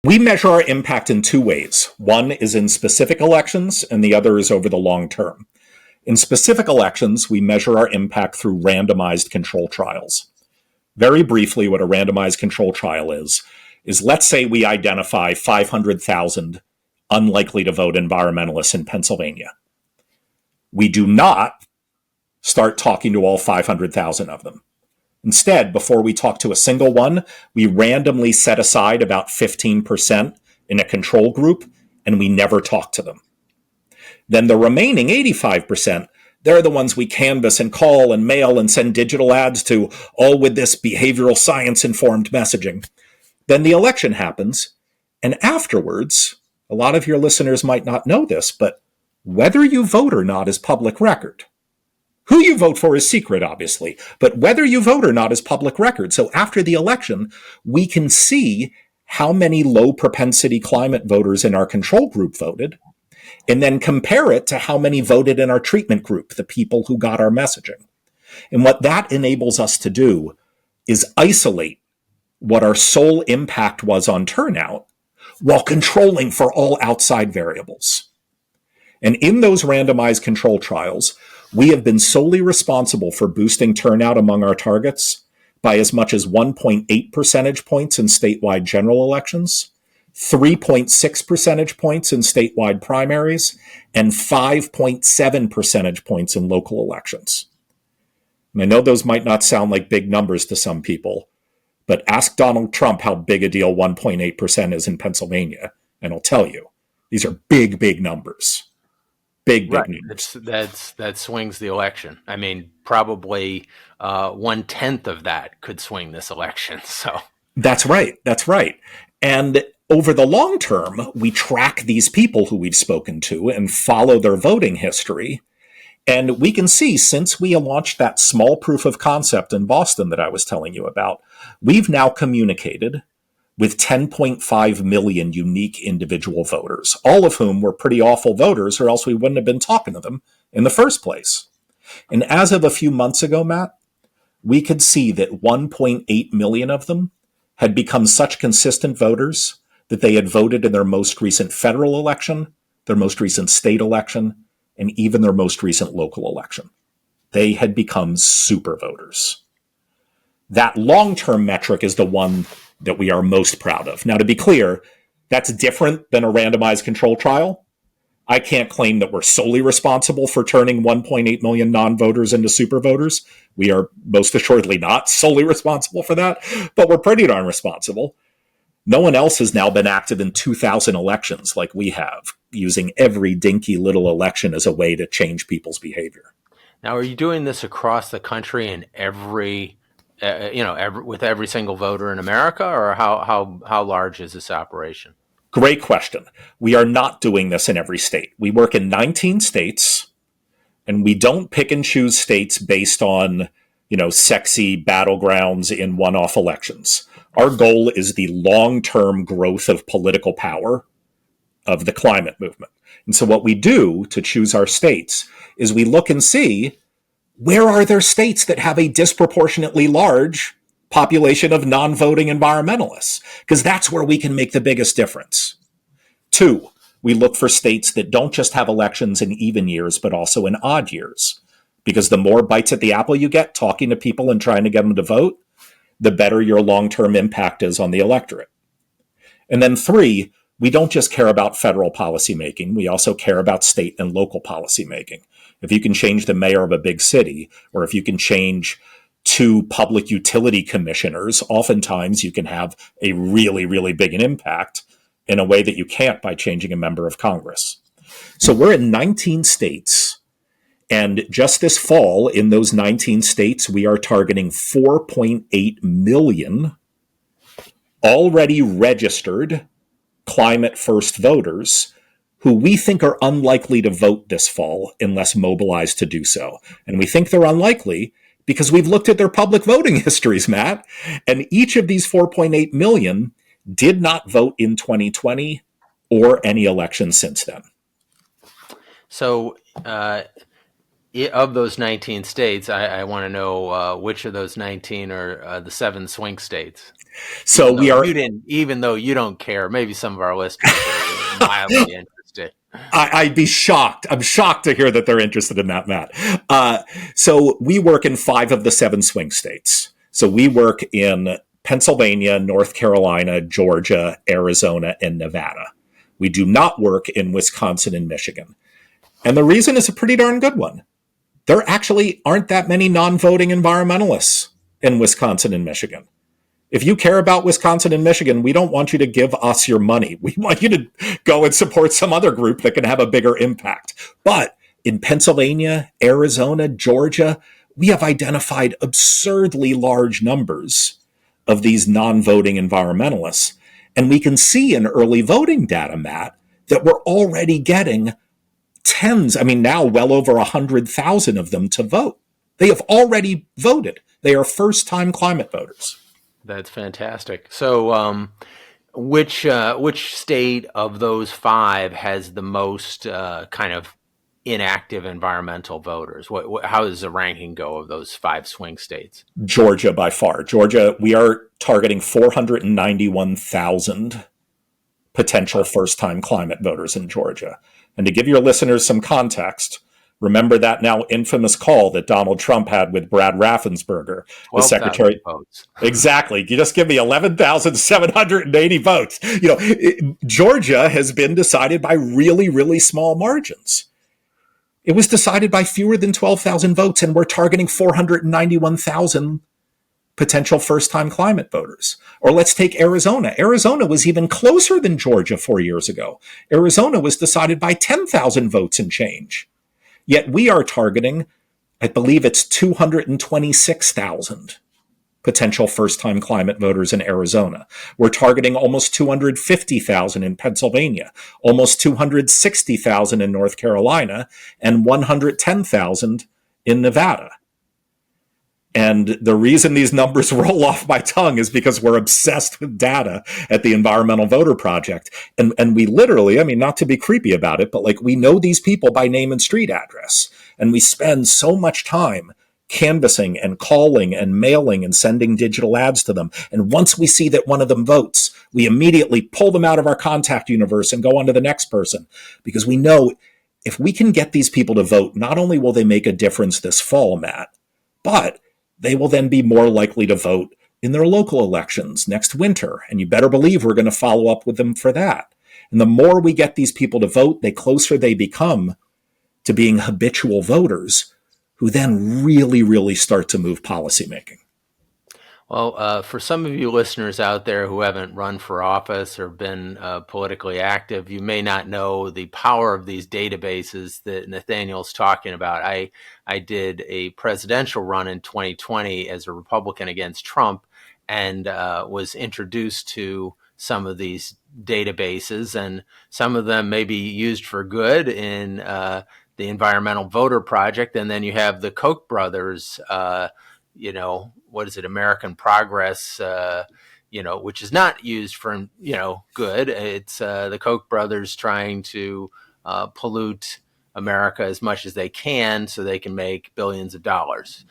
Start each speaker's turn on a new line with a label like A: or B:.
A: We measure our impact in two ways. One is in specific elections, and the other is over the long term. In specific elections, we measure our impact through randomized control trials. Very briefly, what a randomized control trial is let's say we identify 500,000 unlikely to vote environmentalists in Pennsylvania. We do not start talking to all 500,000 of them. Instead, before we talk to a single one, we randomly set aside about 15% in a control group, and we never talk to them. Then the remaining 85%, they're the ones we canvass and call and mail and send digital ads to, all with this behavioral science-informed messaging. Then the election happens, and afterwards, a lot of your listeners might not know this, but whether you vote or not is public record. Who you vote for is secret, obviously, but whether you vote or not is public record. So after the election, we can see how many low propensity climate voters in our control group voted, and then compare it to how many voted in our treatment group, the people who got our messaging. And what that enables us to do is isolate what our sole impact was on turnout while controlling for all outside variables. And in those randomized control trials, we have been solely responsible for boosting turnout among our targets by as much as 1.8 percentage points in statewide general elections, 3.6 percentage points in statewide primaries, and 5.7 percentage points in local elections. And I know those might not sound like big numbers to some people, but ask Donald Trump how big a deal 1.8% is in Pennsylvania, and I'll tell you, these are big, big numbers. Big numbers.
B: That swings the election. I mean, probably 1/10 of that could swing this election. So
A: that's right. And over the long term, we track these people who we've spoken to and follow their voting history. And we can see, since we launched that small proof of concept in Boston that I was telling you about, we've now communicated with 10.5 million unique individual voters, all of whom were pretty awful voters, or else we wouldn't have been talking to them in the first place. And as of a few months ago, Matt, we could see that 1.8 million of them had become such consistent voters that they had voted in their most recent federal election, their most recent state election, and even their most recent local election. They had become super voters. That long-term metric is the one that we are most proud of. Now, to be clear, that's different than a randomized control trial. I can't claim that we're solely responsible for turning 1.8 million non-voters into super voters. We are most assuredly not solely responsible for that, but we're pretty darn responsible. No one else has now been active in 2,000 elections like we have, using every dinky little election as a way to change people's behavior.
B: Now, are you doing this across the country in with every single voter in America, or how large is this operation?
A: Great question. We are not doing this in every state. We work in 19 states, and we don't pick and choose states based on, sexy battlegrounds in one-off elections. Our goal is the long-term growth of political power of the climate movement. And so what we do to choose our states is we look and see, where are there states that have a disproportionately large population of non-voting environmentalists? Because that's where we can make the biggest difference. 2, we look for states that don't just have elections in even years, but also in odd years. Because the more bites at the apple you get talking to people and trying to get them to vote, the better your long-term impact is on the electorate. And then 3, we don't just care about federal policymaking, we also care about state and local policymaking. If you can change the mayor of a big city, or if you can change 2 public utility commissioners, oftentimes you can have a really, really big an impact in a way that you can't by changing a member of Congress. So we're in 19 states, and just this fall in those 19 states, we are targeting 4.8 million already registered climate first voters who we think are unlikely to vote this fall unless mobilized to do so. And we think they're unlikely because we've looked at their public voting histories, Matt, and each of these 4.8 million did not vote in 2020 or any election since then.
B: So of those 19 states, I want to know which of those 19 are the 7 swing states.
A: So we are.
B: Even though you don't care, maybe some of our listeners are mildly interested.
A: I'd be shocked. I'm shocked to hear that they're interested in that, Matt. So we work in 5 of the 7 swing states. So we work in Pennsylvania, North Carolina, Georgia, Arizona, and Nevada. We do not work in Wisconsin and Michigan. And the reason is a pretty darn good one. There actually aren't that many non-voting environmentalists in Wisconsin and Michigan. If you care about Wisconsin and Michigan, we don't want you to give us your money. We want you to go and support some other group that can have a bigger impact. But in Pennsylvania, Arizona, Georgia, we have identified absurdly large numbers of these non-voting environmentalists. And we can see in early voting data, Matt, that we're already getting now well over 100,000 of them to vote. They have already voted. They are first-time climate voters.
B: That's fantastic. So, which state of those 5 has the most kind of inactive environmental voters? How does the ranking go of those 5 swing states?
A: Georgia, by far. Georgia, we are targeting 491,000 potential first-time climate voters in Georgia. And to give your listeners some context, remember that now infamous call that Donald Trump had with Brad Raffensperger, the secretary.
B: Votes.
A: Exactly. You just give me 11,780 votes. Georgia has been decided by really, really small margins. It was decided by fewer than 12,000 votes, and we're targeting 491,000 potential first-time climate voters. Or let's take Arizona. Arizona was even closer than Georgia 4 years ago. Arizona was decided by 10,000 votes and change. Yet we are targeting, I believe it's 226,000 potential first-time climate voters in Arizona. We're targeting almost 250,000 in Pennsylvania, almost 260,000 in North Carolina, and 110,000 in Nevada. And the reason these numbers roll off my tongue is because we're obsessed with data at the Environmental Voter Project. And we literally, not to be creepy about it, but we know these people by name and street address. And we spend so much time canvassing and calling and mailing and sending digital ads to them. And once we see that one of them votes, we immediately pull them out of our contact universe and go on to the next person. Because we know if we can get these people to vote, not only will they make a difference this fall, Matt, but they will then be more likely to vote in their local elections next winter. And you better believe we're going to follow up with them for that. And the more we get these people to vote, the closer they become to being habitual voters who then really, really start to move policymaking.
B: Well, for some of you listeners out there who haven't run for office or been politically active, you may not know the power of these databases that Nathaniel's talking about. I did a presidential run in 2020 as a Republican against Trump and was introduced to some of these databases, and some of them may be used for good in the Environmental Voter Project. And then you have the Koch brothers, what is it, American Progress, which is not used for, good. It's the Koch brothers trying to pollute America as much as they can so they can make billions of dollars.